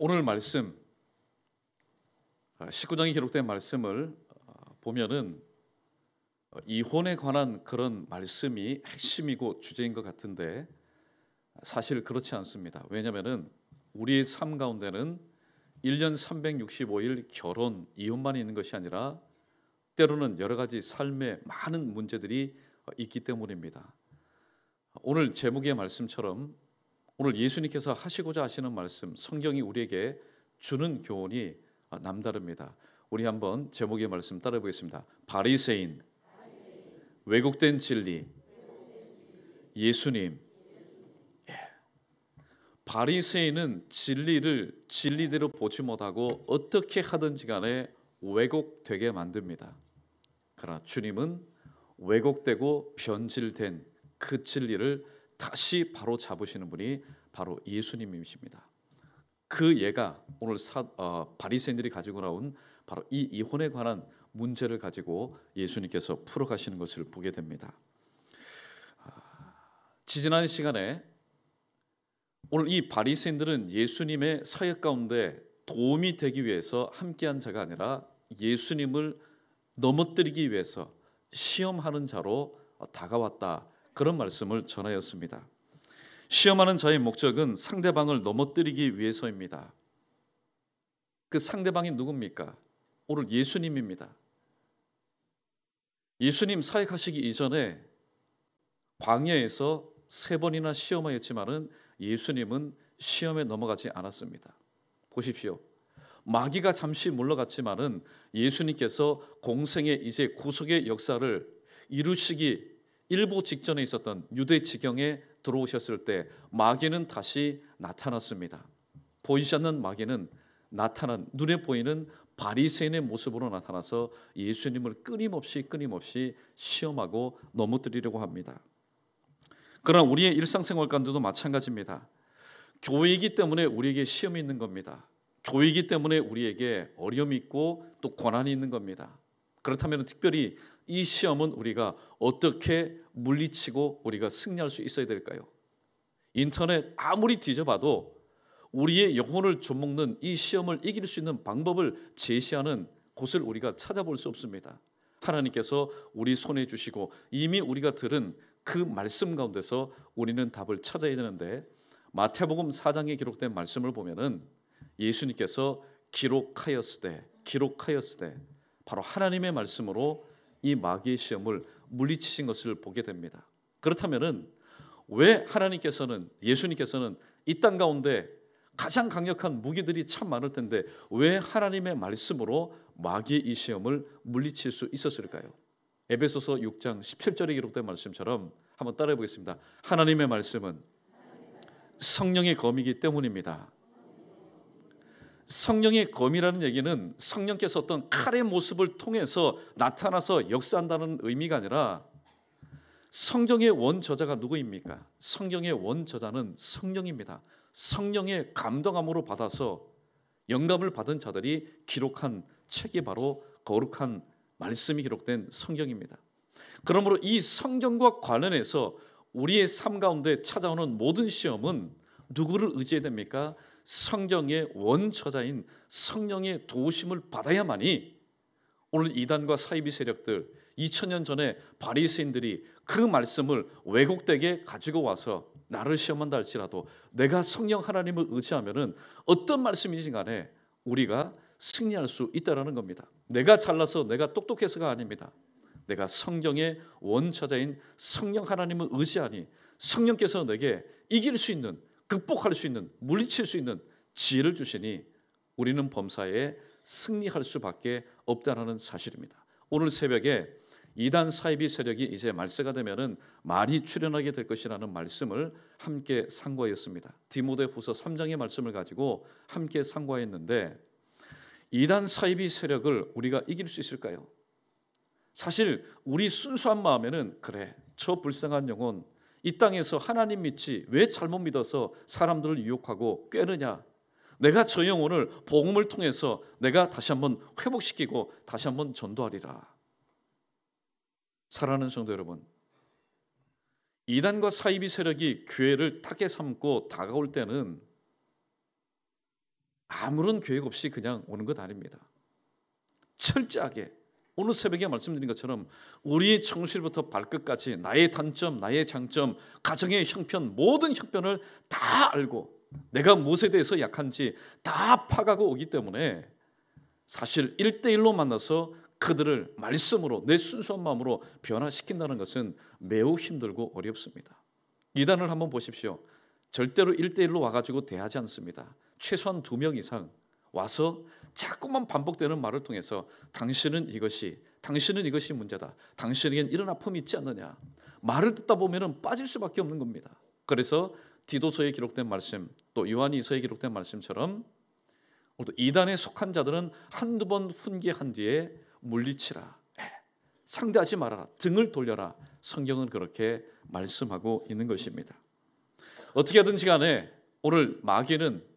오늘 말씀 19장에 기록된 말씀을 보면은 이혼에 관한 그런 말씀이 핵심이고 주제인 것 같은데 사실 그렇지 않습니다. 왜냐하면 우리의 삶 가운데는 1년 365일 결혼, 이혼만 있는 것이 아니라 때로는 여러 가지 삶의 많은 문제들이 있기 때문입니다. 오늘 제목의 말씀처럼 오늘 예수님께서 하시고자 하시는 말씀, 성경이 우리에게 주는 교훈이 남다릅니다. 우리 한번 제목의 말씀 따라 보겠습니다. 바리새인, 왜곡된 진리, 예수님. 바리새인은 진리를 진리대로 보지 못하고 어떻게 하든지 간에 왜곡되게 만듭니다. 그러나 주님은 왜곡되고 변질된 그 진리를 다시 바로 잡으시는 분이 바로 예수님이십니다. 그 예가 오늘 바리새인들이 가지고 나온 바로 이 이혼에 관한 문제를 가지고 예수님께서 풀어가시는 것을 보게 됩니다. 지지난 시간에 오늘 이 바리새인들은 예수님의 사역 가운데 도움이 되기 위해서 함께한 자가 아니라 예수님을 넘어뜨리기 위해서 시험하는 자로 다가왔다, 그런 말씀을 전하였습니다. 시험하는 자의 목적은 상대방을 넘어뜨리기 위해서입니다. 그 상대방이 누굽니까? 오늘 예수님입니다. 예수님 사역하시기 이전에 광야에서 3번이나 시험하였지만은 예수님은 시험에 넘어가지 않았습니다. 보십시오. 마귀가 잠시 물러갔지만은 예수님께서 공생의 이제 구속의 역사를 이루시기 일보 직전에 있었던 유대 지경에 들어오셨을 때 마귀는 다시 나타났습니다. 보이지 않는 마귀는 나타난 눈에 보이는 바리새인의 모습으로 나타나서 예수님을 끊임없이 시험하고 넘어뜨리려고 합니다. 그러나 우리의 일상생활 가운데도 마찬가지입니다. 교회이기 때문에 우리에게 시험이 있는 겁니다. 교회이기 때문에 우리에게 어려움이 있고 또 고난이 있는 겁니다. 그렇다면 특별히 이 시험은 우리가 어떻게 물리치고 우리가 승리할 수 있어야 될까요? 인터넷 아무리 뒤져봐도 우리의 영혼을 좀먹는 이 시험을 이길 수 있는 방법을 제시하는 곳을 우리가 찾아볼 수 없습니다. 하나님께서 우리 손에 주시고 이미 우리가 들은 그 말씀 가운데서 우리는 답을 찾아야 되는데, 마태복음 4장에 기록된 말씀을 보면은 예수님께서 기록하였으되 바로 하나님의 말씀으로 이 마귀의 시험을 물리치신 것을 보게 됩니다. 그렇다면은 왜 예수님께서는 이 땅 가운데 가장 강력한 무기들이 참 많을 텐데 왜 하나님의 말씀으로 마귀의 이 시험을 물리칠 수 있었을까요? 에베소서 6장 17절에 기록된 말씀처럼 한번 따라해 보겠습니다. 하나님의 말씀은 성령의 검이기 때문입니다. 성령의 검이라는 얘기는 성령께서 어떤 칼의 모습을 통해서 나타나서 역사한다는 의미가 아니라 성경의 원저자가 누구입니까? 성경의 원저자는 성령입니다. 성령의 감동함으로 받아서 영감을 받은 자들이 기록한 책이 바로 거룩한 말씀이 기록된 성경입니다. 그러므로 이 성경과 관련해서 우리의 삶 가운데 찾아오는 모든 시험은 누구를 의지해야 됩니까? 성경의 원처자인 성령의 도우심을 받아야만이 오늘 이단과 사이비 세력들 2000년 전에 바리새인들이 그 말씀을 왜곡되게 가지고 와서 나를 시험한다 할지라도 내가 성령 하나님을 의지하면은 어떤 말씀이지 간에 우리가 승리할 수 있다라는 겁니다. 내가 잘나서 내가 똑똑해서가 아닙니다. 내가 성경의 원처자인 성령 하나님을 의지하니 성령께서 내게 이길 수 있는, 극복할 수 있는, 물리칠 수 있는 지혜를 주시니 우리는 범사에 승리할 수밖에 없다는 사실입니다. 오늘 새벽에 이단 사이비 세력이 이제 말세가 되면은 말이 출현하게 될 것이라는 말씀을 함께 상고하였습니다. 디모데후서 3장의 말씀을 가지고 함께 상고했는데 이단 사이비 세력을 우리가 이길 수 있을까요? 사실 우리 순수한 마음에는 그래, 저 불쌍한 영혼 이 땅에서 하나님 믿지 왜 잘못 믿어서 사람들을 유혹하고 꿰느냐, 내가 저 영혼을 복음을 통해서 내가 다시 한번 회복시키고 다시 한번 전도하리라. 사랑하는 성도 여러분, 이단과 사이비 세력이 교회를 타겟 삼고 다가올 때는 아무런 계획 없이 그냥 오는 것 아닙니다. 철저하게 오늘 새벽에 말씀드린 것처럼 우리 청실부터 발끝까지 나의 단점, 나의 장점, 가정의 형편, 모든 형편을 다 알고 내가 무엇에 대해서 약한지 다 파악하고 오기 때문에 사실 1대1로 만나서 그들을 말씀으로 내 순수한 마음으로 변화시킨다는 것은 매우 힘들고 어렵습니다. 이단을 한번 보십시오. 절대로 1대1로 와가지고 대하지 않습니다. 최소한 2명 이상 와서 자꾸만 반복되는 말을 통해서 당신은 이것이 문제다. 당신에겐 이런 아픔이 있지 않느냐. 말을 듣다 보면 빠질 수밖에 없는 겁니다. 그래서 디도서에 기록된 말씀, 또 요한이서에 기록된 말씀처럼 또 이단에 속한 자들은 한두 번 훈계한 뒤에 물리치라, 상대하지 말아라, 등을 돌려라. 성경은 그렇게 말씀하고 있는 것입니다. 어떻게 하든지 간에 오늘 마귀는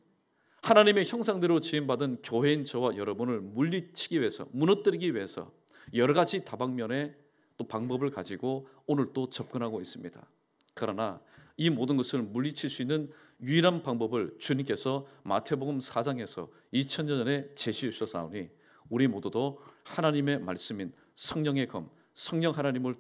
하나님의 형상대로 지음받은 교회인 저와 여러분을 물리치기 위해서, 무너뜨리기 위해서 여러 가지 다방면의 또 방법을 가지고 오늘 또 접근하고 있습니다. 그러나 이 모든 것을 물리칠 수 있는 유일한 방법을 주님께서 마태복음 4장에서 2000년 전에 제시해 주셨사오니 우리 모두도 하나님의 말씀인 성령의 검, 성령 하나님의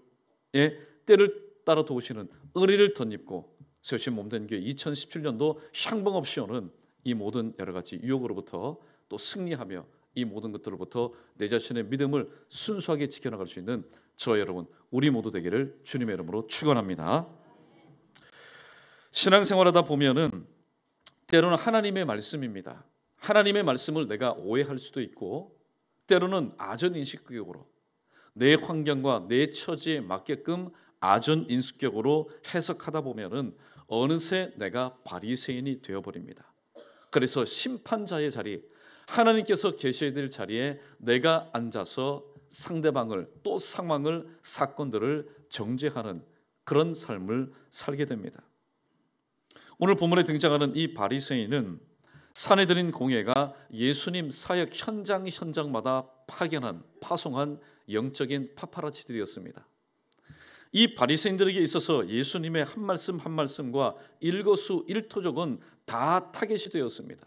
때를 따라 도우시는 은혜를 덧입고 세우신 몸된 교회 2017년도 향방 없이 오는 이 모든 여러 가지 유혹으로부터 또 승리하며 이 모든 것들로부터 내 자신의 믿음을 순수하게 지켜나갈 수 있는 저 여러분 우리 모두 되기를 주님의 이름으로 축원합니다. 신앙생활하다 보면은 때로는 하나님의 말씀입니다. 하나님의 말씀을 내가 오해할 수도 있고 때로는 아전인식격으로 내 환경과 내 처지에 맞게끔 아전인식격으로 해석하다 보면은 어느새 내가 바리새인이 되어버립니다. 그래서 심판자의 자리, 하나님께서 계셔야 될 자리에 내가 앉아서 상대방을 또 상황을 사건들을 정죄하는 그런 삶을 살게 됩니다. 오늘 본문에 등장하는 이 바리새인은 사내들인 공회가 예수님 사역 현장마다 파송한 영적인 파파라치들이었습니다. 이 바리새인들에게 있어서 예수님의 한 말씀 한 말씀과 일거수일투족은 다 타겟이 되었습니다.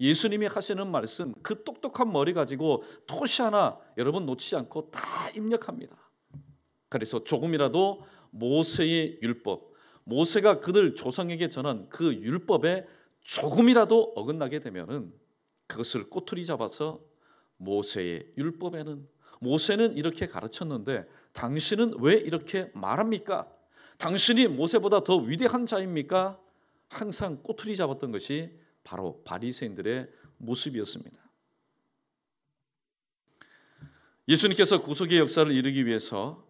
예수님이 하시는 말씀, 그 똑똑한 머리 가지고 토시 하나 여러분 놓치지 않고 다 입력합니다. 그래서 조금이라도 모세의 율법, 모세가 그들 조상에게 전한 그 율법에 조금이라도 어긋나게 되면은 그것을 꼬투리 잡아서 모세의 율법에는 모세는 이렇게 가르쳤는데 당신은 왜 이렇게 말합니까? 당신이 모세보다 더 위대한 자입니까? 항상 꼬투리 잡았던 것이 바로 바리새인들의 모습이었습니다. 예수님께서 구속의 역사를 이루기 위해서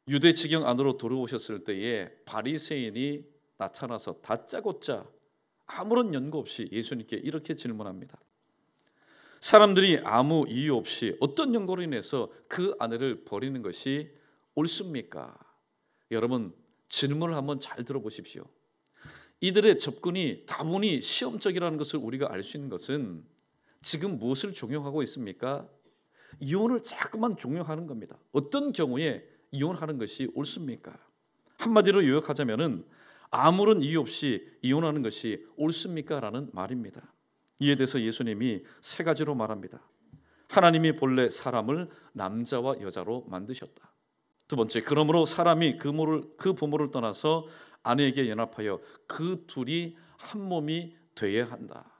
유대 지경 안으로 들어오셨을 때에 바리새인이 나타나서 다짜고짜 아무런 연고 없이 예수님께 이렇게 질문합니다. 사람들이 아무 이유 없이 어떤 연고로 인해서 그 아내를 버리는 것이 옳습니까? 여러분 질문을 한번 잘 들어보십시오. 이들의 접근이 다분히 시험적이라는 것을 우리가 알 수 있는 것은 지금 무엇을 종용하고 있습니까? 이혼을 자꾸만 종용하는 겁니다. 어떤 경우에 이혼하는 것이 옳습니까? 한마디로 요약하자면은 아무런 이유 없이 이혼하는 것이 옳습니까? 라는 말입니다. 이에 대해서 예수님이 세 가지로 말합니다. 하나님이 본래 사람을 남자와 여자로 만드셨다. 두 번째, 그러므로 사람이 그 부모를 떠나서 아내에게 연합하여 그 둘이 한 몸이 되어야 한다.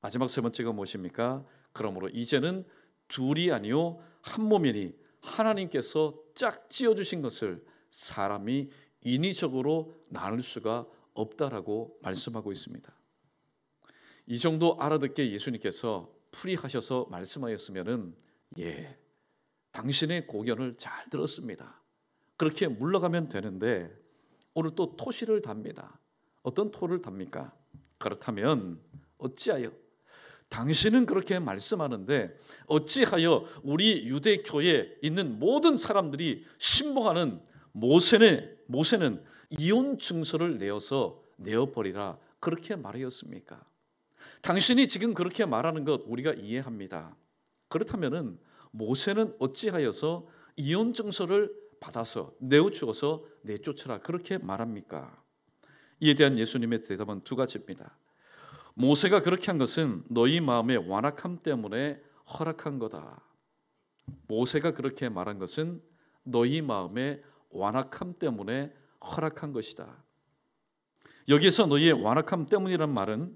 마지막 세 번째가 무엇입니까? 그러므로 이제는 둘이 아니요 한 몸이니 하나님께서 짝 지어주신 것을 사람이 인위적으로 나눌 수가 없다라고 말씀하고 있습니다. 이 정도 알아듣게 예수님께서 풀이하셔서 말씀하였으면은 당신의 고견을 잘 들었습니다. 그렇게 물러가면 되는데 오늘 또 토시를 답니다. 어떤 토를 답니까? 그렇다면 어찌하여 당신은 그렇게 말씀하는데 어찌하여 우리 유대교회에 있는 모든 사람들이 신봉하는 모세는 이혼 증서를 내어버리라 그렇게 말하였습니까? 당신이 지금 그렇게 말하는 것 우리가 이해합니다. 그렇다면은 모세는 어찌하여서 이혼 증서를 받아서 내어주어서 내쫓으라 그렇게 말합니까? 이에 대한 예수님의 대답은 두 가지입니다. 모세가 그렇게 한 것은 너희 마음의 완악함 때문에 허락한 거다. 모세가 그렇게 말한 것은 너희 마음의 완악함 때문에 허락한 것이다. 여기서 너희의 완악함 때문이란 말은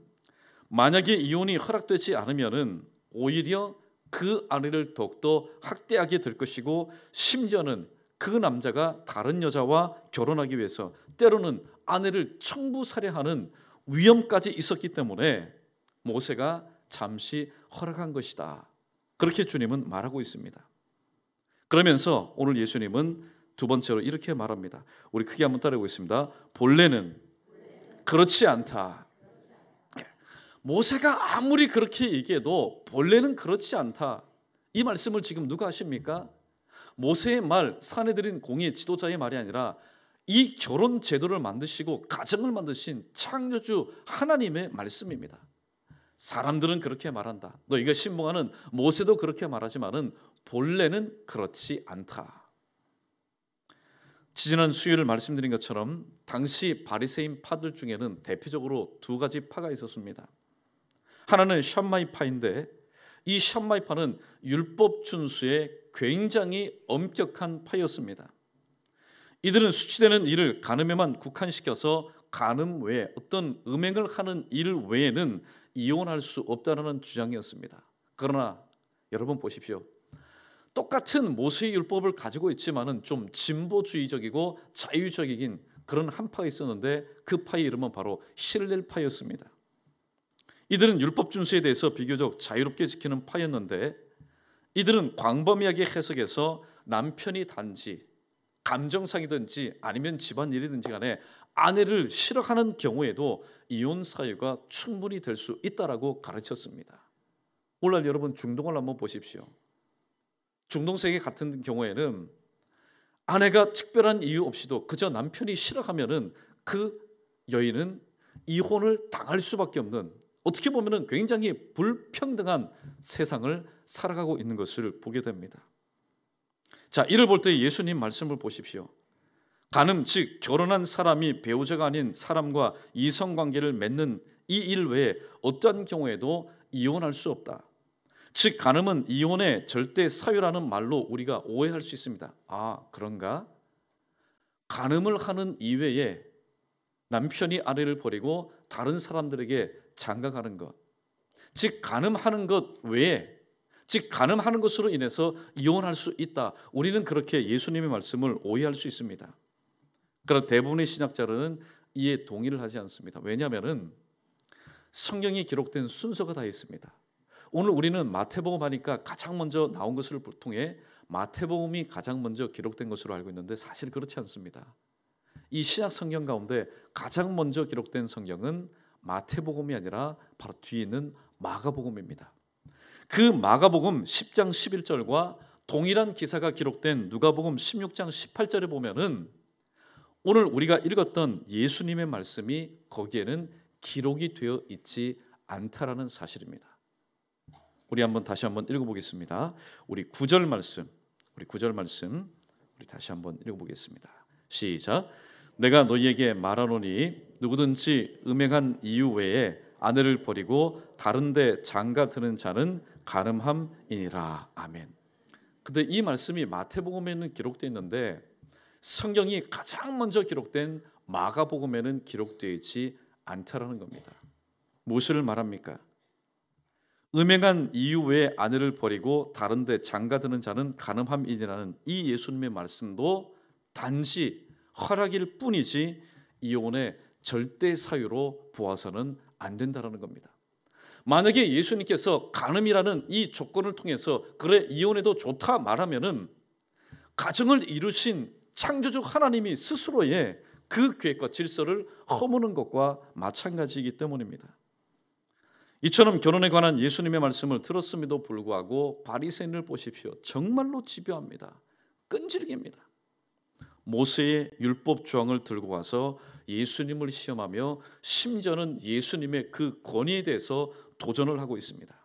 만약에 이혼이 허락되지 않으면은 오히려 그 아내를 더욱더 학대하게 될 것이고, 심지어는 그 남자가 다른 여자와 결혼하기 위해서 때로는 아내를 청부살해하는 위험까지 있었기 때문에 모세가 잠시 허락한 것이다. 그렇게 주님은 말하고 있습니다. 그러면서 오늘 예수님은 두 번째로 이렇게 말합니다. 우리 크게 한번 따라해보겠습니다. 본래는 그렇지 않다. 모세가 아무리 그렇게 얘기해도 본래는 그렇지 않다. 이 말씀을 지금 누가 하십니까? 모세의 말, 사내들인 공의 지도자의 말이 아니라 이 결혼 제도를 만드시고 가정을 만드신 창조주 하나님의 말씀입니다. 사람들은 그렇게 말한다. 너희가 신봉하는 모세도 그렇게 말하지만은 본래는 그렇지 않다. 지지난 수요일 말씀드린 것처럼 당시 바리새인 파들 중에는 대표적으로 두 가지 파가 있었습니다. 하나는 샴마이 파인데, 이 샴마이 파는 율법 준수에 굉장히 엄격한 파였습니다. 이들은 수치되는 일을 간음에만 국한시켜서 간음 외에 어떤 음행을 하는 일 외에는 이혼할 수 없다는 주장이었습니다. 그러나 여러분 보십시오. 똑같은 모세의 율법을 가지고 있지만은 좀 진보주의적이고 자유적인 그런 한 파가 있었는데, 그 파의 이름은 바로 힐렐 파였습니다. 이들은 율법 준수에 대해서 비교적 자유롭게 지키는 파였는데, 이들은 광범위하게 해석해서 남편이 단지 감정상이든지 아니면 집안일이든지 간에 아내를 싫어하는 경우에도 이혼 사유가 충분히 될 수 있다라고 가르쳤습니다. 오늘날 여러분 중동을 한번 보십시오. 중동 세계 같은 경우에는 아내가 특별한 이유 없이도 그저 남편이 싫어하면은 그 여인은 이혼을 당할 수밖에 없는, 어떻게 보면은 굉장히 불평등한 세상을 살아가고 있는 것을 보게 됩니다. 자, 이를 볼 때 예수님 말씀을 보십시오. 간음, 즉 결혼한 사람이 배우자가 아닌 사람과 이성관계를 맺는 이 일 외에 어떠한 경우에도 이혼할 수 없다. 즉 간음은 이혼의 절대 사유라는 말로 우리가 오해할 수 있습니다. 아, 그런가? 간음을 하는 이외에 남편이 아내를 버리고 다른 사람들에게 장가가는 것, 즉 간음하는 것 외에, 즉 간음하는 것으로 인해서 이혼할 수 있다. 우리는 그렇게 예수님의 말씀을 오해할 수 있습니다. 그러나 대부분의 신학자들은 이에 동의를 하지 않습니다. 왜냐하면 성경이 기록된 순서가 다 있습니다. 오늘 우리는 마태복음 하니까 가장 먼저 나온 것을 통해 마태복음이 가장 먼저 기록된 것으로 알고 있는데, 사실 그렇지 않습니다. 이 신약 성경 가운데 가장 먼저 기록된 성경은 마태복음이 아니라 바로 뒤에 있는 마가복음입니다. 그 마가복음 10장 11절과 동일한 기사가 기록된 누가복음 16장 18절에 보면은 오늘 우리가 읽었던 예수님의 말씀이 거기에는 기록이 되어 있지 않다라는 사실입니다. 우리 다시 한번 읽어보겠습니다. 우리 9절 말씀 우리 다시 한번 읽어보겠습니다. 시작. 내가 너희에게 말하노니 누구든지 음행한 이유 외에 아내를 버리고 다른 데 장가 드는 자는 간음함이니라. 아멘. 근데 이 말씀이 마태복음에는 기록되어 있는데 성경이 가장 먼저 기록된 마가복음에는 기록되어 있지 않다라는 겁니다. 무엇을 말합니까? 음행한 이유 외에 아내를 버리고 다른 데 장가 드는 자는 간음함이니라는 이 예수님의 말씀도 단지 허락일 뿐이지 이혼의 절대 사유로 보아서는 안 된다는 겁니다. 만약에 예수님께서 간음이라는 이 조건을 통해서 그래 이혼해도 좋다 말하면은 가정을 이루신 창조주 하나님이 스스로의 그 계획과 질서를 허무는 것과 마찬가지이기 때문입니다. 이처럼 결혼에 관한 예수님의 말씀을 들었음에도 불구하고 바리새인을 보십시오. 정말로 집요합니다. 끈질깁니다. 모세의 율법 조항을 들고 와서 예수님을 시험하며 심지어는 예수님의 그 권위에 대해서 도전을 하고 있습니다.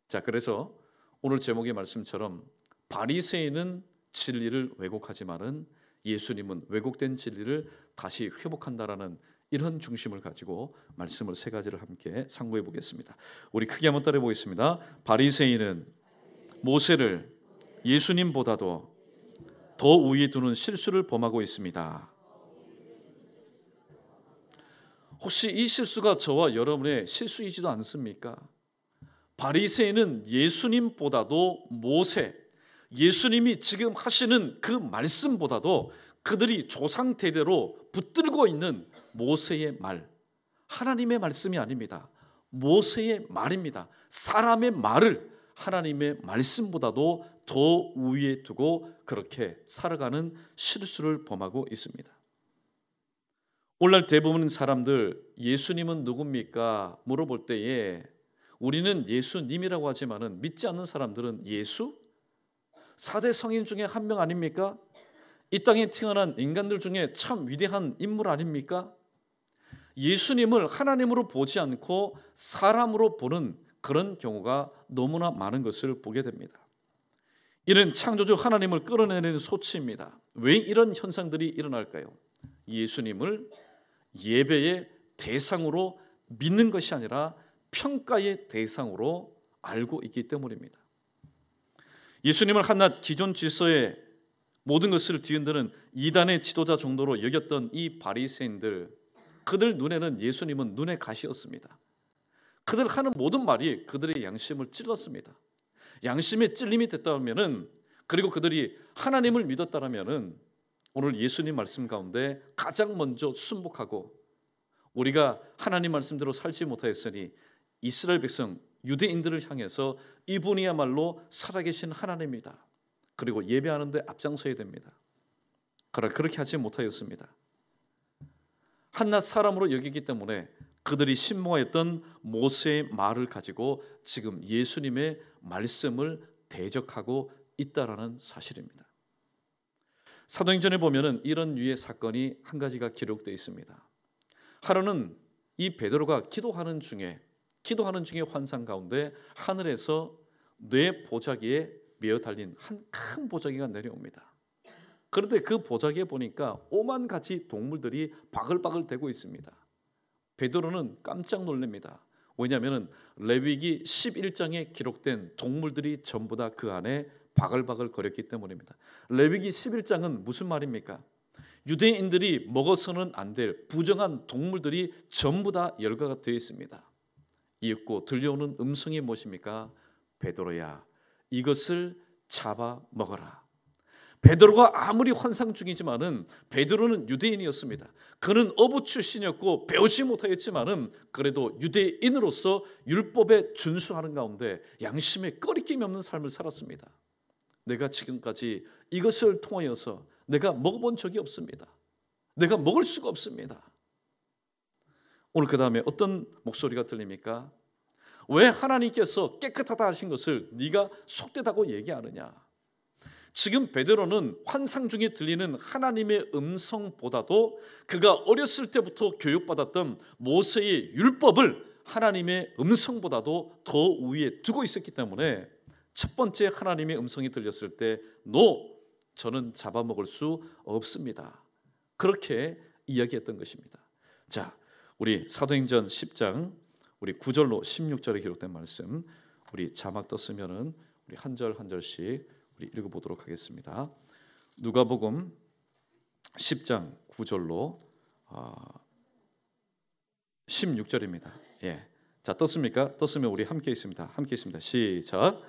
자, 그래서 오늘 제목의 말씀처럼 바리새인은 진리를 왜곡하지만은 예수님은 왜곡된 진리를 다시 회복한다라는 이런 중심을 가지고 말씀을 세 가지를 함께 상고해 보겠습니다. 우리 크게 한번 따라해 보겠습니다. 바리새인은 모세를 예수님보다도 더 우위에 두는 실수를 범하고 있습니다. 혹시 이 실수가 저와 여러분의 실수이지도 않습니까? 바리새인은 예수님보다도 모세, 예수님이 지금 하시는 그 말씀보다도 그들이 조상 대대로 붙들고 있는 모세의 말, 하나님의 말씀이 아닙니다. 모세의 말입니다. 사람의 말을 하나님의 말씀보다도 더 우위에 두고 그렇게 살아가는 실수를 범하고 있습니다. 오늘날 대부분 사람들 예수님은 누굽니까? 물어볼 때에 우리는 예수님이라고 하지만은 믿지 않는 사람들은 예수? 4대 성인 중에 한 명 아닙니까? 이 땅에 태어난 인간들 중에 참 위대한 인물 아닙니까? 예수님을 하나님으로 보지 않고 사람으로 보는 그런 경우가 너무나 많은 것을 보게 됩니다. 이는 창조주 하나님을 끌어내는 소치입니다. 왜 이런 현상들이 일어날까요? 예수님을 예배의 대상으로 믿는 것이 아니라 평가의 대상으로 알고 있기 때문입니다. 예수님을 한낱 기존 질서의 모든 것을 뒤흔드는 이단의 지도자 정도로 여겼던 이 바리새인들, 그들 눈에는 예수님은 눈의 가시였습니다. 그들 하는 모든 말이 그들의 양심을 찔렀습니다. 양심에 찔림이 됐다면은, 그리고 그들이 하나님을 믿었다라면은 오늘 예수님 말씀 가운데 가장 먼저 순복하고, 우리가 하나님 말씀대로 살지 못하였으니 이스라엘 백성 유대인들을 향해서 이분이야말로 살아계신 하나님이다, 그리고 예배하는 데 앞장서야 됩니다. 그러나 그렇게 하지 못하였습니다. 한낱 사람으로 여기기 때문에 그들이 신봉하였던 모세의 말을 가지고 지금 예수님의 말씀을 대적하고 있다라는 사실입니다. 사도행전에 보면은 이런 유의 사건이 한 가지가 기록되어 있습니다. 하루는 이 베드로가 기도하는 중에 환상 가운데 하늘에서 뇌 보자기에 메어 달린 한 큰 보자기가 내려옵니다. 그런데 그 보자기에 보니까 오만 가지 동물들이 바글바글 대고 있습니다. 베드로는 깜짝 놀랍니다. 왜냐하면 레위기 11장에 기록된 동물들이 전부 다 그 안에 바글바글 거렸기 때문입니다. 레위기 11장은 무슨 말입니까? 유대인들이 먹어서는 안 될 부정한 동물들이 전부 다 열거가 되어 있습니다. 이윽고 들려오는 음성이 무엇입니까? 베드로야, 이것을 잡아 먹어라. 베드로가 아무리 환상 중이지만은 베드로는 유대인이었습니다. 그는 어부 출신이었고 배우지 못하였지만은 그래도 유대인으로서 율법에 준수하는 가운데 양심에 꺼리낌이 없는 삶을 살았습니다. 내가 지금까지 이것을 통하여서 내가 먹어본 적이 없습니다. 내가 먹을 수가 없습니다. 오늘 그 다음에 어떤 목소리가 들립니까? 왜 하나님께서 깨끗하다 하신 것을 네가 속되다고 얘기하느냐? 지금 베드로는 환상 중에 들리는 하나님의 음성보다도 그가 어렸을 때부터 교육받았던 모세의 율법을 하나님의 음성보다도 더 위에 두고 있었기 때문에 첫 번째 하나님의 음성이 들렸을 때 저는 잡아먹을 수 없습니다. 그렇게 이야기했던 것입니다. 자, 우리 사도행전 10장 우리 9절로 16절에 기록된 말씀, 우리 자막 떴으면은 우리 한 절 한 절씩 우리 읽어보도록 하겠습니다. 누가복음 10장 9절로 16절입니다. 예, 자 떴습니까? 떴으면 우리 함께 있습니다. 시작.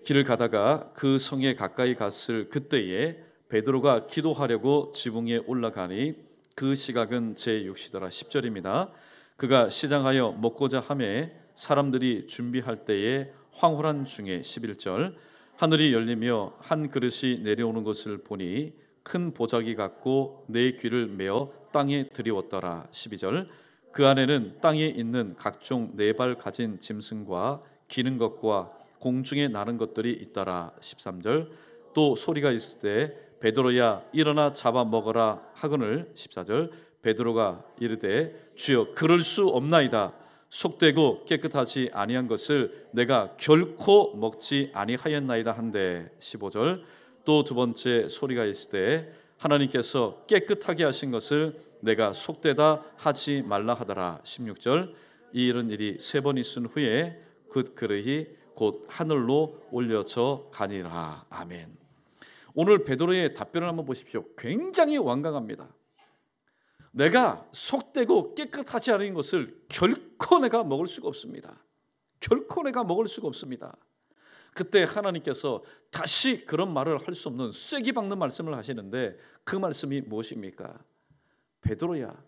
길을 가다가 그 성에 가까이 갔을 그때에 베드로가 기도하려고 지붕에 올라가니 그 시각은 제6시더라. 10절입니다. 그가 시장하여 먹고자 하매 사람들이 준비할 때에 황홀한 중에 11절 하늘이 열리며 한 그릇이 내려오는 것을 보니 큰 보자기 같고 내 귀를 메어 땅에 들이웠더라. 12절 그 안에는 땅에 있는 각종 네 발 가진 짐승과 기는 것과 공중에 나는 것들이 있더라. 13절 또 소리가 있을 때 베드로야 일어나 잡아먹어라 하거늘. 14절 베드로가 이르되 주여 그럴 수 없나이다. 속되고 깨끗하지 아니한 것을 내가 결코 먹지 아니하였나이다 한데. 15절 또 두 번째 소리가 있을 때 하나님께서 깨끗하게 하신 것을 내가 속되다 하지 말라 하더라. 16절. 이런 일이 3번 있은 후에 그 그릇이 곧 하늘로 올려져 가니라. 아멘. 오늘 베드로의 답변을 한번 보십시오. 굉장히 완강합니다. 내가 속되고 깨끗하지 않은 것을 결코 내가 먹을 수가 없습니다. 결코 내가 먹을 수가 없습니다. 그때 하나님께서 다시 그런 말을 할 수 없는 쐐기 박는 말씀을 하시는데 그 말씀이 무엇입니까? 베드로야,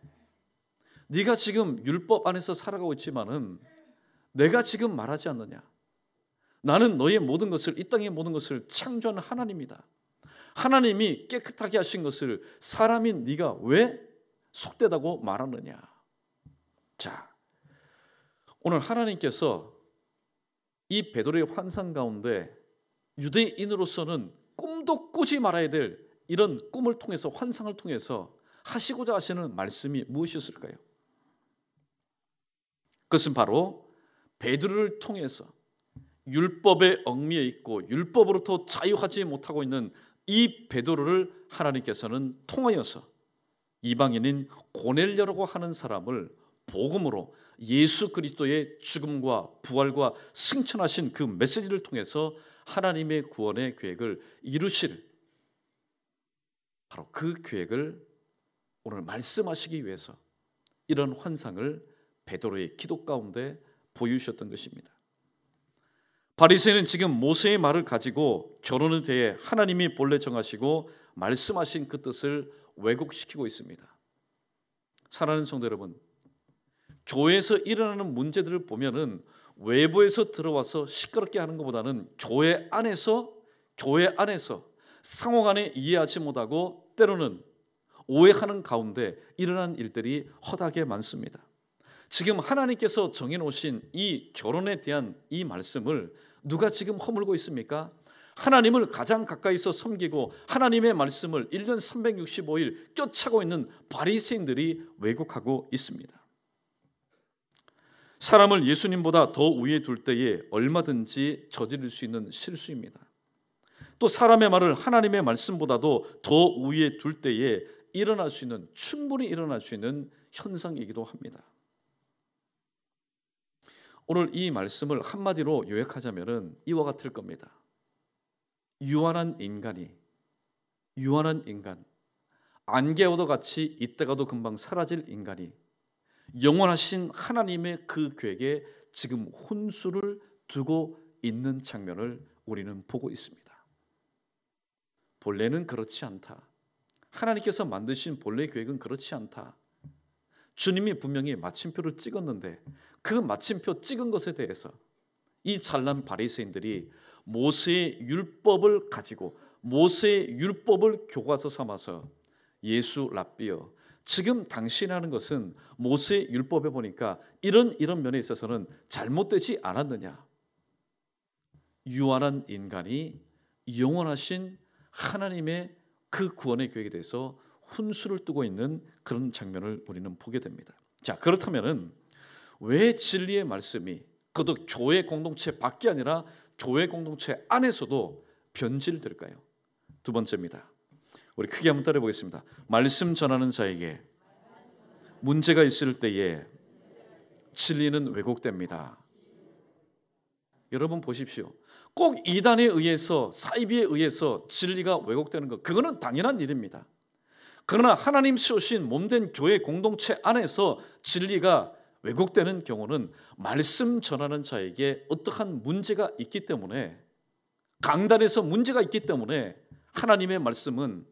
네가 지금 율법 안에서 살아가고 있지만은 내가 지금 말하지 않느냐? 나는 너의 모든 것을, 이 땅의 모든 것을 창조한 하나님이다. 하나님이 깨끗하게 하신 것을 사람인 네가 왜 속되다고 말하느냐? 자, 오늘 하나님께서 이 베드로의 환상 가운데 유대인으로서는 꿈도 꾸지 말아야 될 이런 꿈을 통해서, 환상을 통해서 하시고자 하시는 말씀이 무엇이었을까요? 그것은 바로 베드로를 통해서 율법에 얽매여 있고 율법으로부터 자유하지 못하고 있는 이 베드로를 하나님께서는 통하여서 이방인인 고넬료라고 하는 사람을 복음으로 예수 그리스도의 죽음과 부활과 승천하신 그 메시지를 통해서 하나님의 구원의 계획을 이루실, 바로 그 계획을 오늘 말씀하시기 위해서 이런 환상을 베드로의 기도 가운데 보여주셨던 것입니다. 바리새인은 지금 모세의 말을 가지고 결혼에 대해 하나님이 본래 정하시고 말씀하신 그 뜻을 왜곡시키고 있습니다. 사랑하는 성도 여러분, 교회에서 일어나는 문제들을 보면은 외부에서 들어와서 시끄럽게 하는 것보다는 교회 안에서 상호 간에 이해하지 못하고 때로는 오해하는 가운데 일어나는 일들이 허다하게 많습니다. 지금 하나님께서 정해놓으신 이 결혼에 대한 이 말씀을 누가 지금 허물고 있습니까? 하나님을 가장 가까이서 섬기고 하나님의 말씀을 1년 365일 쫓아가고 있는 바리새인들이 왜곡하고 있습니다. 사람을 예수님보다 더 위에 둘 때에 얼마든지 저지를 수 있는 실수입니다. 또 사람의 말을 하나님의 말씀보다도 더 위에 둘 때에 일어날 수 있는, 충분히 일어날 수 있는 현상이기도 합니다. 오늘 이 말씀을 한마디로 요약하자면 이와 같을 겁니다. 유한한 인간, 안개와도 같이 있다가도 금방 사라질 인간이 영원하신 하나님의 그 계획에 지금 혼수를 두고 있는 장면을 우리는 보고 있습니다. 본래는 그렇지 않다. 하나님께서 만드신 본래의 계획은 그렇지 않다. 주님이 분명히 마침표를 찍었는데 그 마침표 찍은 것에 대해서 이 잘난 바리새인들이 모세의 율법을 가지고 모세의 율법을 교과서 삼아서 예수 랍비여, 지금 당신이 하는 것은 모세의 율법에 보니까 이런 면에 있어서는 잘못되지 않았느냐? 유한한 인간이 영원하신 하나님의 그 구원의 계획에 대해서 훈수를 두고 있는 그런 장면을 우리는 보게 됩니다. 자, 그렇다면은 왜 진리의 말씀이 그것도 교회 공동체 밖이 아니라 교회 공동체 안에서도 변질될까요? 두 번째입니다. 우리 크게 한번 따라 보겠습니다. 말씀 전하는 자에게 문제가 있을 때에 진리는 왜곡됩니다. 여러분 보십시오. 꼭 이단에 의해서, 사이비에 의해서 진리가 왜곡되는 것, 그거는 당연한 일입니다. 그러나 하나님 세우신 몸된 교회 공동체 안에서 진리가 왜곡되는 경우는 말씀 전하는 자에게 어떠한 문제가 있기 때문에, 강단에서 문제가 있기 때문에 하나님의 말씀은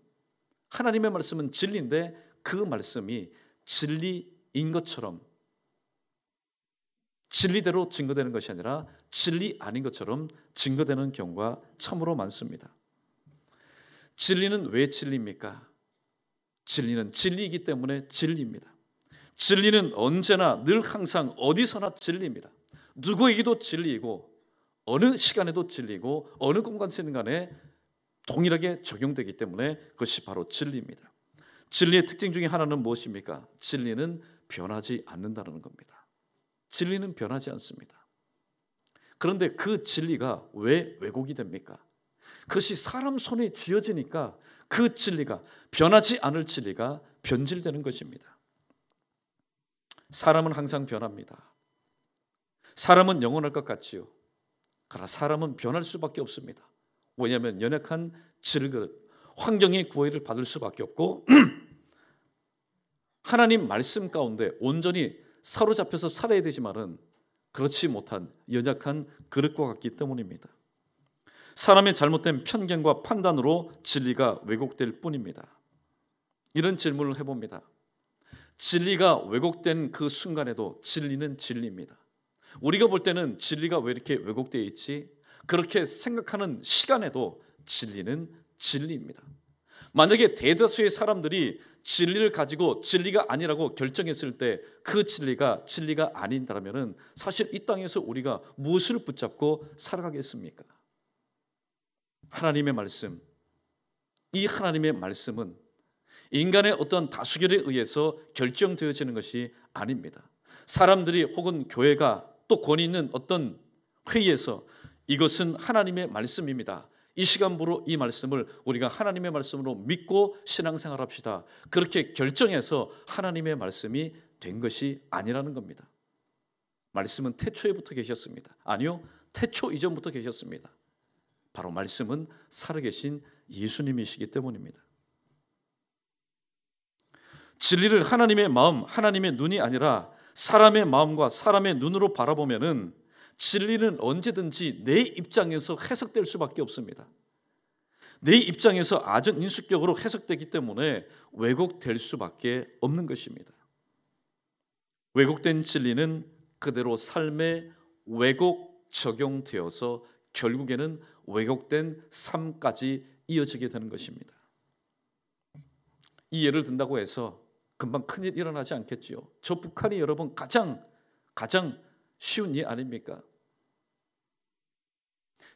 진리인데 그 말씀이 진리인 것처럼 진리대로 증거되는 것이 아니라 진리 아닌 것처럼 증거되는 경우가 참으로 많습니다. 진리는 왜 진리입니까? 진리는 진리이기 때문에 진리입니다. 진리는 언제나 늘 항상 어디서나 진리입니다. 누구에게도 진리이고 어느 시간에도 진리고 어느 공간 시간에 동일하게 적용되기 때문에 그것이 바로 진리입니다. 진리의 특징 중에 하나는 무엇입니까? 진리는 변하지 않는다는 겁니다. 진리는 변하지 않습니다. 그런데 그 진리가 왜 왜곡이 됩니까? 그것이 사람 손에 쥐어지니까 그 진리가, 변하지 않을 진리가 변질되는 것입니다. 사람은 항상 변합니다. 사람은 영원할 것 같지요. 그러나 사람은 변할 수밖에 없습니다. 왜냐하면 연약한 질그릇, 환경의 구애를 받을 수밖에 없고 하나님 말씀 가운데 온전히 사로잡혀서 살아야 되지만은 그렇지 못한 연약한 그릇과 같기 때문입니다. 사람의 잘못된 편견과 판단으로 진리가 왜곡될 뿐입니다. 이런 질문을 해봅니다. 진리가 왜곡된 그 순간에도 진리는 진리입니다. 우리가 볼 때는 진리가 왜 이렇게 왜곡되어 있지? 그렇게 생각하는 시간에도 진리는 진리입니다. 만약에 대다수의 사람들이 진리를 가지고 진리가 아니라고 결정했을 때 그 진리가 아닌다면 사실 이 땅에서 우리가 무엇을 붙잡고 살아가겠습니까? 하나님의 말씀, 이 하나님의 말씀은 인간의 어떤 다수결에 의해서 결정되어지는 것이 아닙니다. 사람들이 혹은 교회가 또 권위 있는 어떤 회의에서 이것은 하나님의 말씀입니다. 이 시간부로 이 말씀을 우리가 하나님의 말씀으로 믿고 신앙생활합시다. 그렇게 결정해서 하나님의 말씀이 된 것이 아니라는 겁니다. 말씀은 태초에부터 계셨습니다. 아니요, 태초 이전부터 계셨습니다. 바로 말씀은 살아계신 예수님이시기 때문입니다. 진리를 하나님의 마음, 하나님의 눈이 아니라 사람의 마음과 사람의 눈으로 바라보면은 진리는 언제든지 내 입장에서 해석될 수밖에 없습니다. 내 입장에서 아전인수격으로 해석되기 때문에 왜곡될 수밖에 없는 것입니다. 왜곡된 진리는 그대로 삶에 왜곡 적용되어서 결국에는 왜곡된 삶까지 이어지게 되는 것입니다. 이 예를 든다고 해서 금방 큰일 일어나지 않겠지요. 저 북한이 여러분 가장 쉬운 일 아닙니까?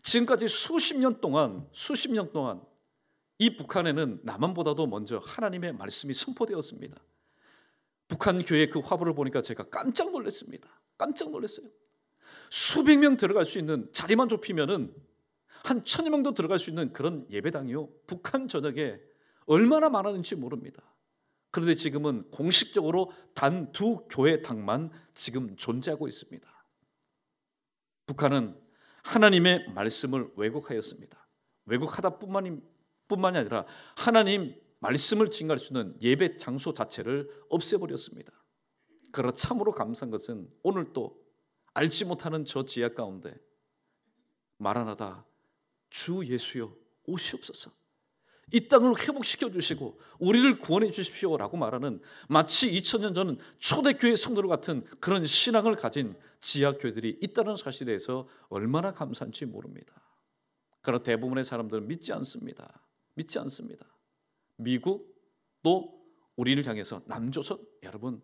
지금까지 수십 년 동안 이 북한에는 남한보다도 먼저 하나님의 말씀이 선포되었습니다. 북한 교회 그 화보를 보니까 제가 깜짝 놀랐습니다. 깜짝 놀랐어요. 수백 명 들어갈 수 있는, 자리만 좁히면은 한 1000여 명도 들어갈 수 있는 그런 예배당이요, 북한 전역에 얼마나 많았는지 모릅니다. 그런데 지금은 공식적으로 단 2 교회당만 지금 존재하고 있습니다. 북한은 하나님의 말씀을 왜곡하였습니다. 왜곡하다 뿐만이 아니라 하나님 말씀을 증거할 수 있는 예배 장소 자체를 없애버렸습니다. 그러나 참으로 감사한 것은 오늘 또 알지 못하는 저 지하 가운데 마라나다 주 예수여 오시옵소서, 이 땅을 회복시켜 주시고 우리를 구원해 주십시오라고 말하는, 마치 2000년 전 초대교회 성도들 같은 그런 신앙을 가진 지하교회들이 있다는 사실에 대해서 얼마나 감사한지 모릅니다. 그러나 대부분의 사람들은 믿지 않습니다. 미국 또 우리를 향해서 남조선, 여러분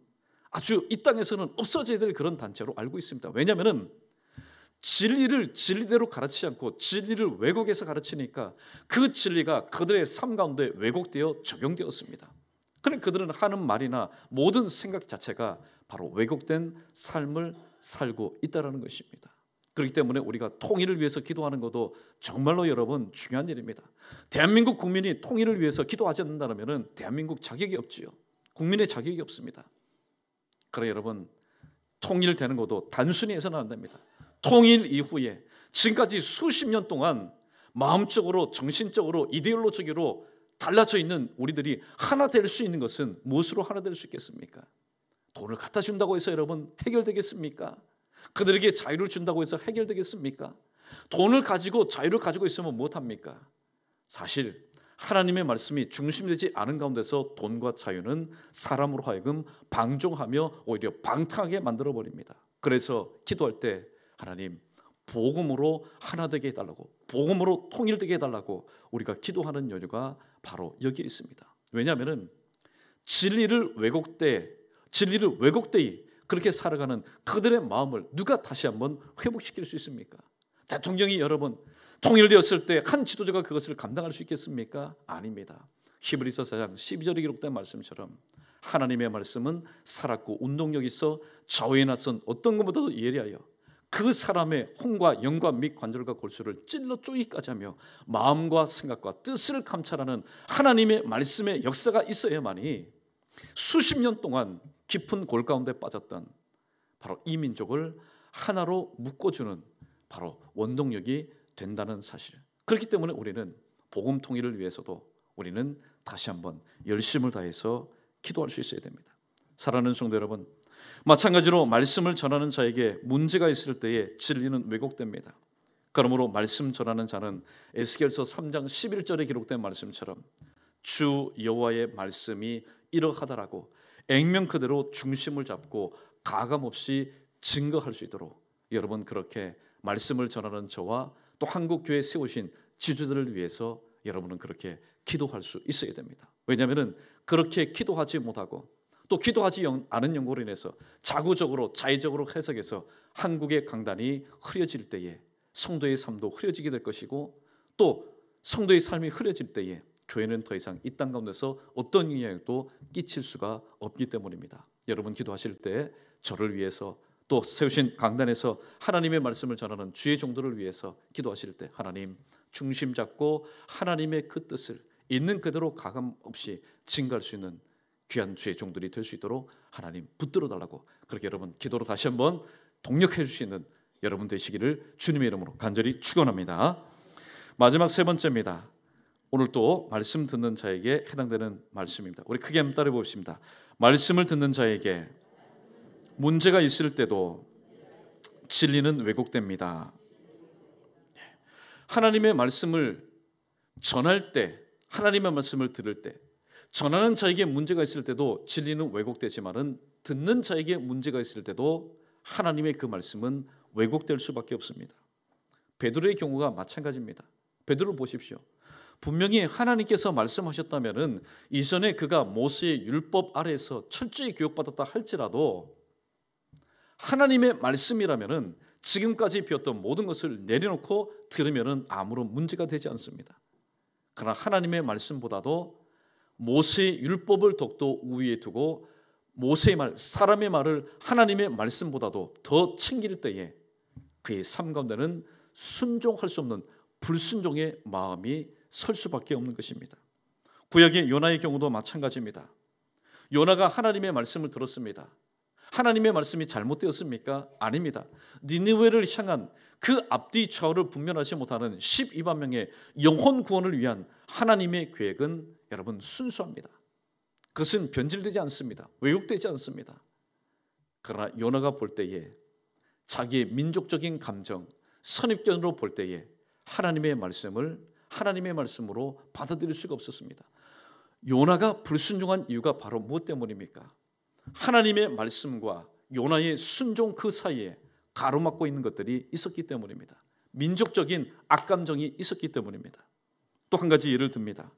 아주 이 땅에서는 없어져야 될 그런 단체로 알고 있습니다. 왜냐하면 진리를 진리대로 가르치지 않고 진리를 왜곡해서 가르치니까 그 진리가 그들의 삶 가운데 왜곡되어 적용되었습니다. 그러니까 그들은 하는 말이나 모든 생각 자체가 바로 왜곡된 삶을 살고 있다는 것입니다. 그렇기 때문에 우리가 통일을 위해서 기도하는 것도 정말로 여러분 중요한 일입니다. 대한민국 국민이 통일을 위해서 기도하지 않는다면 대한민국 자격이 없지요. 국민의 자격이 없습니다. 그러나 여러분, 통일되는 것도 단순히 해서는 안 됩니다. 통일 이후에 지금까지 수십 년 동안 마음적으로, 정신적으로, 이데올로적으로 달라져 있는 우리들이 하나 될 수 있는 것은 무엇으로 하나 될 수 있겠습니까? 돈을 갖다 준다고 해서 여러분 해결되겠습니까? 그들에게 자유를 준다고 해서 해결되겠습니까? 돈을 가지고 자유를 가지고 있으면 무엇합니까? 사실 하나님의 말씀이 중심되지 않은 가운데서 돈과 자유는 사람으로 하여금 방종하며 오히려 방탕하게 만들어버립니다. 그래서 기도할 때 하나님, 복음으로 하나 되게 해달라고, 복음으로 통일되게 해달라고 우리가 기도하는 여유가 바로 여기에 있습니다. 왜냐하면 진리를 왜곡되이 그렇게 살아가는 그들의 마음을 누가 다시 한번 회복시킬 수 있습니까? 대통령이 여러분 통일되었을 때 한 지도자가 그것을 감당할 수 있겠습니까? 아닙니다. 히브리서 4장 12절에 기록된 말씀처럼 하나님의 말씀은 살았고 운동력이 있어 좌우에 나선 어떤 것보다도 예리하여 그 사람의 혼과 영과 및 관절과 골수를 찔러 쪼이기까지 하며 마음과 생각과 뜻을 감찰하는 하나님의 말씀의 역사가 있어야만이 수십 년 동안 깊은 골 가운데 빠졌던 바로 이 민족을 하나로 묶어주는 바로 원동력이 된다는 사실. 그렇기 때문에 우리는 복음 통일을 위해서도 우리는 다시 한번 열심을 다해서 기도할 수 있어야 됩니다. 사랑하는 성도 여러분, 마찬가지로 말씀을 전하는 자에게 문제가 있을 때에 진리는 왜곡됩니다. 그러므로 말씀 전하는 자는 에스겔서 3장 11절에 기록된 말씀처럼 주 여호와의 말씀이 이러하다라고 액면 그대로 중심을 잡고 가감없이 증거할 수 있도록 여러분 그렇게 말씀을 전하는 저와 또 한국교회 세우신 지도자들을 위해서 여러분은 그렇게 기도할 수 있어야 됩니다. 왜냐하면 그렇게 기도하지 못하고 또 기도하지 않은 연고로 인해서 자구적으로 자의적으로 해석해서 한국의 강단이 흐려질 때에 성도의 삶도 흐려지게 될 것이고 또 성도의 삶이 흐려질 때에 교회는 더 이상 이 땅 가운데서 어떤 영향도 끼칠 수가 없기 때문입니다. 여러분 기도하실 때 저를 위해서 또 세우신 강단에서 하나님의 말씀을 전하는 주의 종들을 위해서 기도하실 때 하나님 중심 잡고 하나님의 그 뜻을 있는 그대로 가감 없이 증거할 수 있는 귀한 주의 종들이 될 수 있도록 하나님 붙들어 달라고 그렇게 여러분 기도로 다시 한번 동력해 주시는 여러분 되시기를 주님의 이름으로 간절히 축원합니다. 마지막 세 번째입니다. 오늘 또 말씀 듣는 자에게 해당되는 말씀입니다. 우리 크게 한번 따라해 봅시다. 말씀을 듣는 자에게 문제가 있을 때도 진리는 왜곡됩니다. 하나님의 말씀을 전할 때, 하나님의 말씀을 들을 때, 전하는 자에게 문제가 있을 때도 진리는 왜곡되지만은 듣는 자에게 문제가 있을 때도 하나님의 그 말씀은 왜곡될 수밖에 없습니다. 베드로의 경우가 마찬가지입니다. 베드로 보십시오. 분명히 하나님께서 말씀하셨다면은 이전에 그가 모세의 율법 아래에서 철저히 교육받았다 할지라도 하나님의 말씀이라면은 지금까지 배웠던 모든 것을 내려놓고 들으면은 아무런 문제가 되지 않습니다. 그러나 하나님의 말씀보다도 모세의 율법을 독도 우위에 두고 모세의 말, 사람의 말을 하나님의 말씀보다도 더 챙길 때에 그의 삶 가운데는 순종할 수 없는 불순종의 마음이 설 수밖에 없는 것입니다. 구약의 요나의 경우도 마찬가지입니다. 요나가 하나님의 말씀을 들었습니다. 하나님의 말씀이 잘못되었습니까? 아닙니다. 니느웨를 향한 그 앞뒤 좌우를 분별하지 못하는 12만 명의 영혼 구원을 위한 하나님의 계획은 여러분 순수합니다. 그것은 변질되지 않습니다. 왜곡되지 않습니다. 그러나 요나가 볼 때에 자기의 민족적인 감정, 선입견으로 볼 때에 하나님의 말씀을 하나님의 말씀으로 받아들일 수가 없었습니다. 요나가 불순종한 이유가 바로 무엇 때문입니까? 하나님의 말씀과 요나의 순종 그 사이에 가로막고 있는 것들이 있었기 때문입니다. 민족적인 악감정이 있었기 때문입니다. 또 한 가지 예를 듭니다.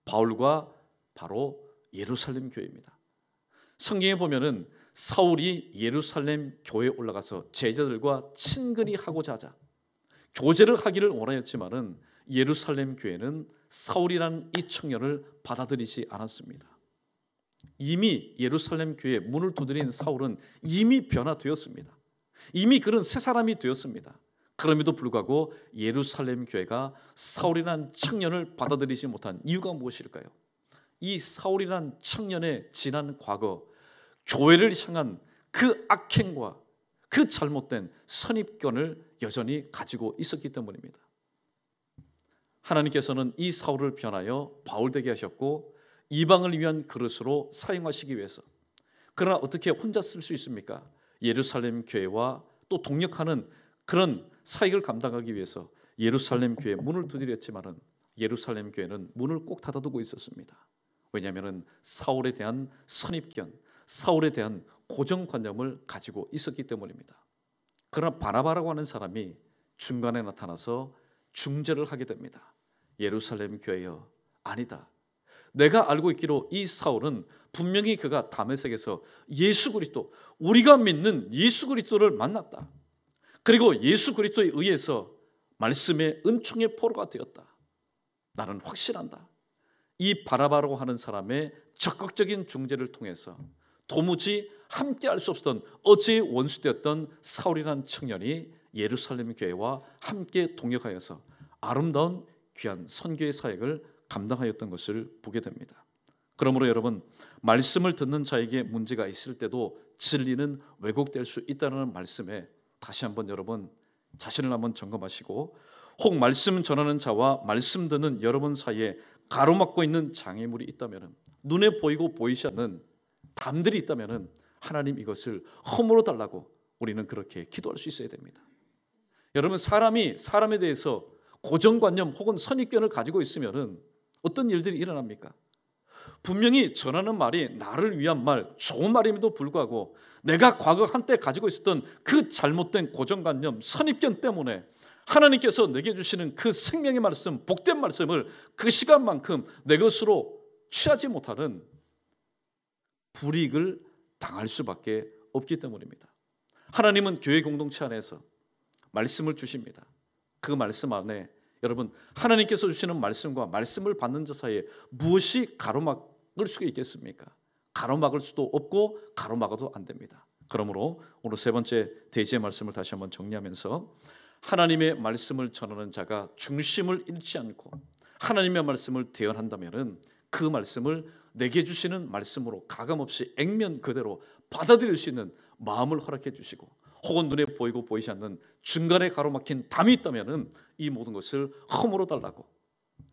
바울과 바로 예루살렘 교회입니다. 성경에 보면은 사울이 예루살렘 교회에 올라가서 제자들과 친근히 하고자 하자 교제를 하기를 원하였지만은 예루살렘 교회는 사울이라는 이 청년을 받아들이지 않았습니다. 이미 예루살렘 교회에 문을 두드린 사울은 이미 변화되었습니다. 이미 그런 새 사람이 되었습니다. 그럼에도 불구하고 예루살렘 교회가 사울이라는 청년을 받아들이지 못한 이유가 무엇일까요? 이 사울이라는 청년의 지난 과거, 교회를 향한 그 악행과 그 잘못된 선입견을 여전히 가지고 있었기 때문입니다. 하나님께서는 이 사울을 변하여 바울되게 하셨고 이방을 위한 그릇으로 사용하시기 위해서, 그러나 어떻게 혼자 쓸 수 있습니까? 예루살렘 교회와 또 동력하는 그런 사역을 감당하기 위해서 예루살렘 교회에 문을 두드렸지만은 예루살렘 교회는 문을 꼭 닫아두고 있었습니다. 왜냐하면 사울에 대한 선입견, 사울에 대한 고정관념을 가지고 있었기 때문입니다. 그러나 바나바라고 하는 사람이 중간에 나타나서 중재를 하게 됩니다. 예루살렘 교회여, 아니다. 내가 알고 있기로 이 사울은 분명히 그가 다메섹에서 예수 그리스도, 우리가 믿는 예수 그리스도를 만났다. 그리고 예수 그리스도에 의해서 말씀의 은총의 포로가 되었다. 나는 확신한다. 이 바나바라고 하는 사람의 적극적인 중재를 통해서 도무지 함께할 수 없었던 어제의 원수되었던 사울이라는 청년이 예루살렘 교회와 함께 동역하여서 아름다운 귀한 선교의 사역을 감당하였던 것을 보게 됩니다. 그러므로 여러분, 말씀을 듣는 자에게 문제가 있을 때도 진리는 왜곡될 수 있다는 말씀에 다시 한번 여러분 자신을 한번 점검하시고, 혹 말씀 전하는 자와 말씀 듣는 여러분 사이에 가로막고 있는 장애물이 있다면, 눈에 보이고 보이지 않는 담들이 있다면 하나님 이것을 허물어 달라고 우리는 그렇게 기도할 수 있어야 됩니다. 여러분, 사람이 사람에 대해서 고정관념 혹은 선입견을 가지고 있으면 어떤 일들이 일어납니까? 분명히 전하는 말이 나를 위한 말, 좋은 말임에도 불구하고 내가 과거 한때 가지고 있었던 그 잘못된 고정관념, 선입견 때문에 하나님께서 내게 주시는 그 생명의 말씀, 복된 말씀을 그 시간만큼 내 것으로 취하지 못하는 불이익을 당할 수밖에 없기 때문입니다. 하나님은 교회 공동체 안에서 말씀을 주십니다. 그 말씀 안에 여러분, 하나님께서 주시는 말씀과 말씀을 받는 자 사이에 무엇이 가로막을 수가 있겠습니까? 가로막을 수도 없고 가로막아도 안 됩니다. 그러므로 오늘 세 번째 대지의 말씀을 다시 한번 정리하면서, 하나님의 말씀을 전하는 자가 중심을 잃지 않고 하나님의 말씀을 대언한다면 그 말씀을 내게 주시는 말씀으로 가감없이 액면 그대로 받아들일 수 있는 마음을 허락해 주시고, 혹은 눈에 보이고 보이지 않는 중간에 가로막힌 담이 있다면 이 모든 것을 허물어 달라고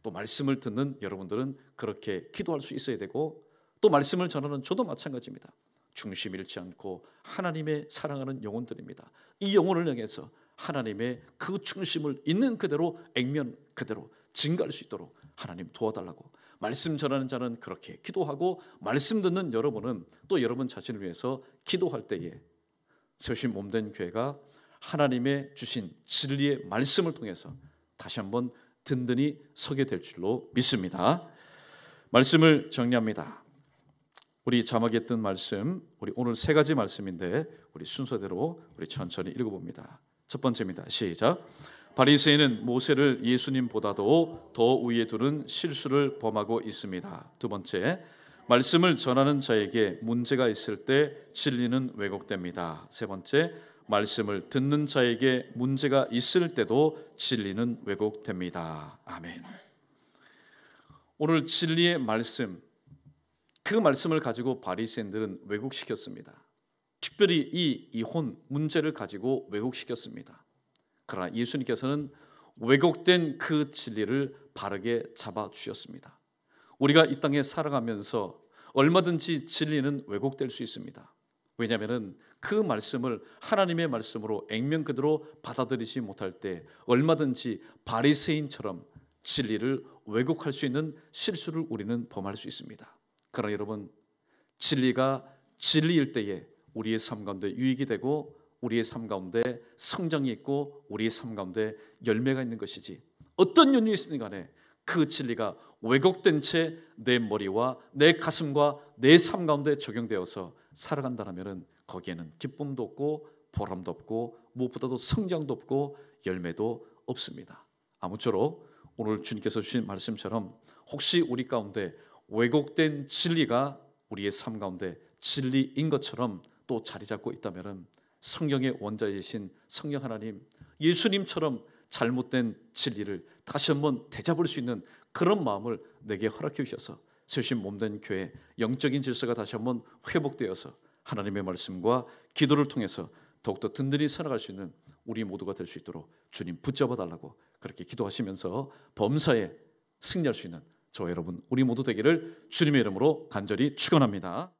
또 말씀을 듣는 여러분들은 그렇게 기도할 수 있어야 되고, 또 말씀을 전하는 저도 마찬가지입니다. 중심 잃지 않고 하나님의 사랑하는 영혼들입니다. 이 영혼을 향해서 하나님의 그 중심을 있는 그대로 액면 그대로 증가할 수 있도록 하나님 도와달라고 말씀 전하는 자는 그렇게 기도하고, 말씀 듣는 여러분은 또 여러분 자신을 위해서 기도할 때에 세우신 몸된 교회가 하나님의 주신 진리의 말씀을 통해서 다시 한번 든든히 서게 될 줄로 믿습니다. 말씀을 정리합니다. 우리 자막에 뜬 말씀, 우리 오늘 세 가지 말씀인데 우리 순서대로 우리 천천히 읽어봅니다. 첫 번째입니다. 시작. 바리새인은 모세를 예수님보다도 더 위에 두는 실수를 범하고 있습니다. 두 번째, 말씀을 전하는 자에게 문제가 있을 때 진리는 왜곡됩니다. 세 번째, 말씀을 듣는 자에게 문제가 있을 때도 진리는 왜곡됩니다. 아멘. 오늘 진리의 말씀, 그 말씀을 가지고 바리새인들은 왜곡시켰습니다. 특별히 이 이혼 문제를 가지고 왜곡시켰습니다. 그러나 예수님께서는 왜곡된 그 진리를 바르게 잡아주셨습니다. 우리가 이 땅에 살아가면서 얼마든지 진리는 왜곡될 수 있습니다. 왜냐하면 그 말씀을 하나님의 말씀으로 액면 그대로 받아들이지 못할 때 얼마든지 바리새인처럼 진리를 왜곡할 수 있는 실수를 우리는 범할 수 있습니다. 그러나 여러분, 진리가 진리일 때에 우리의 삶 가운데 유익이 되고 우리의 삶 가운데 성장이 있고 우리의 삶 가운데 열매가 있는 것이지, 어떤 연유에 있으니 간에 그 진리가 왜곡된 채 내 머리와 내 가슴과 내 삶 가운데 적용되어서 살아간다면 거기에는 기쁨도 없고 보람도 없고 무엇보다도 성장도 없고 열매도 없습니다. 아무쪼록 오늘 주님께서 주신 말씀처럼 혹시 우리 가운데 왜곡된 진리가 우리의 삶 가운데 진리인 것처럼 또 자리 잡고 있다면 성령의 원자이신 성령 하나님, 예수님처럼 잘못된 진리를 다시 한번 되잡을 수 있는 그런 마음을 내게 허락해 주셔서 세우신 몸된 교회 영적인 질서가 다시 한번 회복되어서 하나님의 말씀과 기도를 통해서 더욱더 든든히 살아갈 수 있는 우리 모두가 될 수 있도록 주님 붙잡아 달라고 그렇게 기도하시면서 범사에 승리할 수 있는 저 여러분 우리 모두 되기를 주님의 이름으로 간절히 축원합니다.